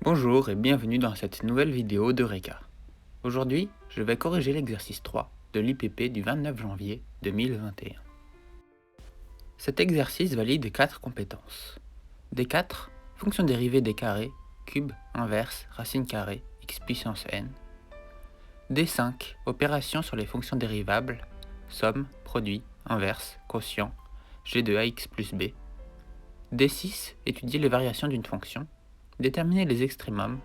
Bonjour et bienvenue dans cette nouvelle vidéo d'Eureka. Aujourd'hui, je vais corriger l'exercice 3 de l'IPP du 29 janvier 2021. Cet exercice valide 4 compétences. D4, fonction dérivée des carrés, cube, inverse, racine carrée, x puissance n. D5, opération sur les fonctions dérivables, somme, produit, inverse, quotient, g de ax plus b. D6, étudier les variations d'une fonction. Déterminer les extrémums,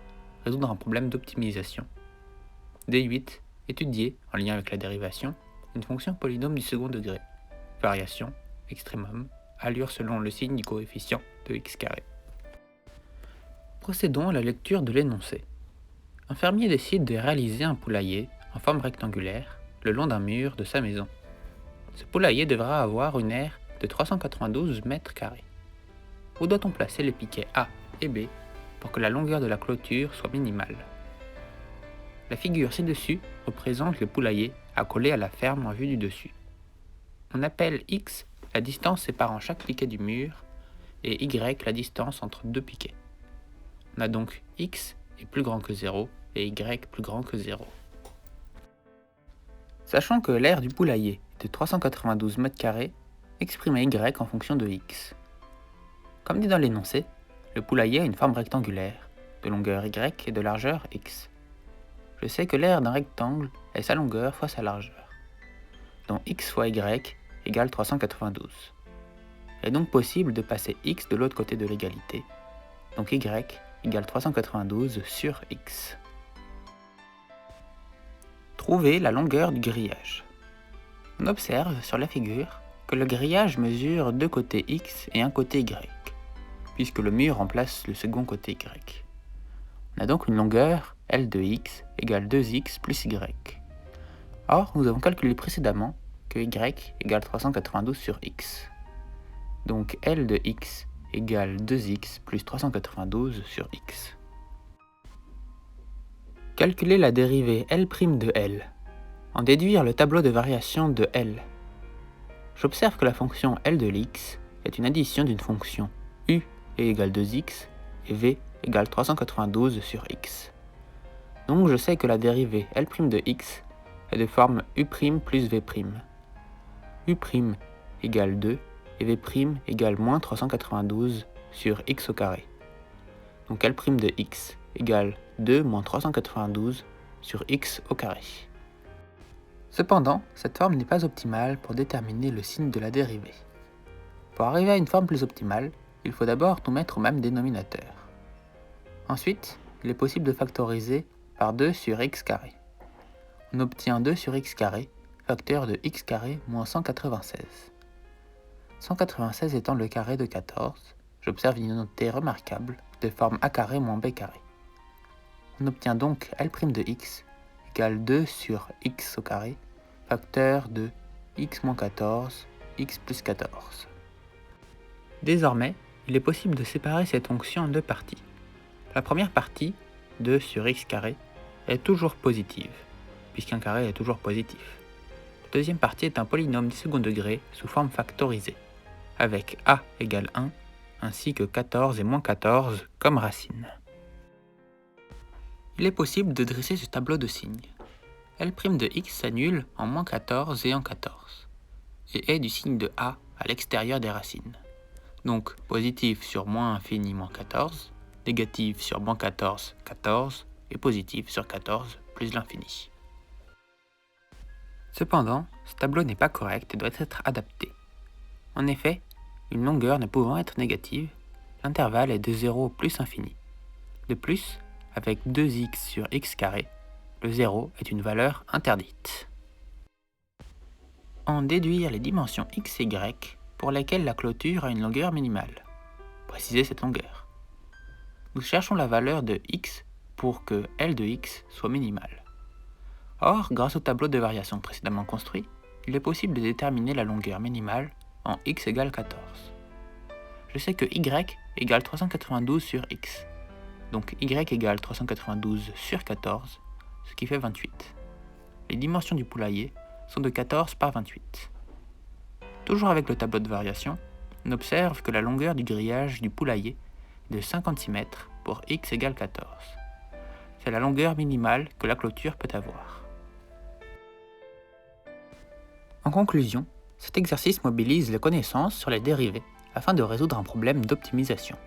résoudre un problème d'optimisation. D8, étudier, en lien avec la dérivation, une fonction polynôme du second degré. Variation, extrémum, allure selon le signe du coefficient de x carré. Procédons à la lecture de l'énoncé. Un fermier décide de réaliser un poulailler en forme rectangulaire le long d'un mur de sa maison. Ce poulailler devra avoir une aire de 392 mètres carrés. Où doit-on placer les piquets A et B pour que la longueur de la clôture soit minimale? La figure ci-dessus représente le poulailler accolé à la ferme en vue du dessus. On appelle x la distance séparant chaque piquet du mur et y la distance entre deux piquets. On a donc x est plus grand que 0 et y plus grand que 0. Sachant que l'aire du poulailler est de 392 m², exprimez y en fonction de x. Comme dit dans l'énoncé, le poulailler a une forme rectangulaire, de longueur y et de largeur x. Je sais que l'aire d'un rectangle est sa longueur fois sa largeur, dont x fois y égale 392. Il est donc possible de passer x de l'autre côté de l'égalité, donc y égale 392 sur x. Trouvez la longueur du grillage. On observe sur la figure que le grillage mesure deux côtés x et un côté y, puisque le mur remplace le second côté y. On a donc une longueur L de x égale 2x plus y. Or, nous avons calculé précédemment que y égale 392 sur x. Donc L de x égale 2x plus 392 sur x. Calculer la dérivée L' de L. En déduire le tableau de variation de L. J'observe que la fonction L de l'x est une addition d'une fonction u est égale 2x et v égale 392 sur x. Donc je sais que la dérivée L' de x est de forme u' plus v'. U' égale 2 et v' égale moins 392 sur x au carré. Donc L' de x égale 2 moins 392 sur x au carré. Cependant, cette forme n'est pas optimale pour déterminer le signe de la dérivée. Pour arriver à une forme plus optimale, il faut d'abord tout mettre au même dénominateur. Ensuite, il est possible de factoriser par 2 sur x carré. On obtient 2 sur x carré, facteur de x carré moins 196. 196 étant le carré de 14, j'observe une unité remarquable de forme a carré moins b carré. On obtient donc L' de x égale 2 sur x au carré, facteur de x moins 14, x plus 14. Désormais, il est possible de séparer cette fonction en deux parties. La première partie, 2 sur x carré, est toujours positive, puisqu'un carré est toujours positif. La deuxième partie est un polynôme du second degré sous forme factorisée, avec a égale 1, ainsi que 14 et moins 14 comme racines. Il est possible de dresser ce tableau de signes. L' de x s'annule en moins 14 et en 14, et est du signe de a à l'extérieur des racines. Donc positif sur moins infini moins 14, négatif sur moins 14, 14, et positif sur 14 plus l'infini. Cependant, ce tableau n'est pas correct et doit être adapté. En effet, une longueur ne pouvant être négative, l'intervalle est de 0 plus infini. De plus, avec 2x sur x carré, le 0 est une valeur interdite. En déduire les dimensions x et y pour lesquelles la clôture a une longueur minimale. Précisez cette longueur. Nous cherchons la valeur de x pour que L de x soit minimale. Or, grâce au tableau de variation précédemment construit, il est possible de déterminer la longueur minimale en x égale 14. Je sais que y égale 392 sur x, donc y égale 392 sur 14, ce qui fait 28. Les dimensions du poulailler sont de 14 par 28. Toujours avec le tableau de variation, on observe que la longueur du grillage du poulailler est de 56 mètres pour x égale 14. C'est la longueur minimale que la clôture peut avoir. En conclusion, cet exercice mobilise les connaissances sur les dérivées afin de résoudre un problème d'optimisation.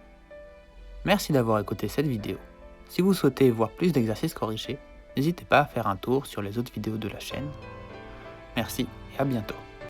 Merci d'avoir écouté cette vidéo. Si vous souhaitez voir plus d'exercices corrigés, n'hésitez pas à faire un tour sur les autres vidéos de la chaîne. Merci et à bientôt.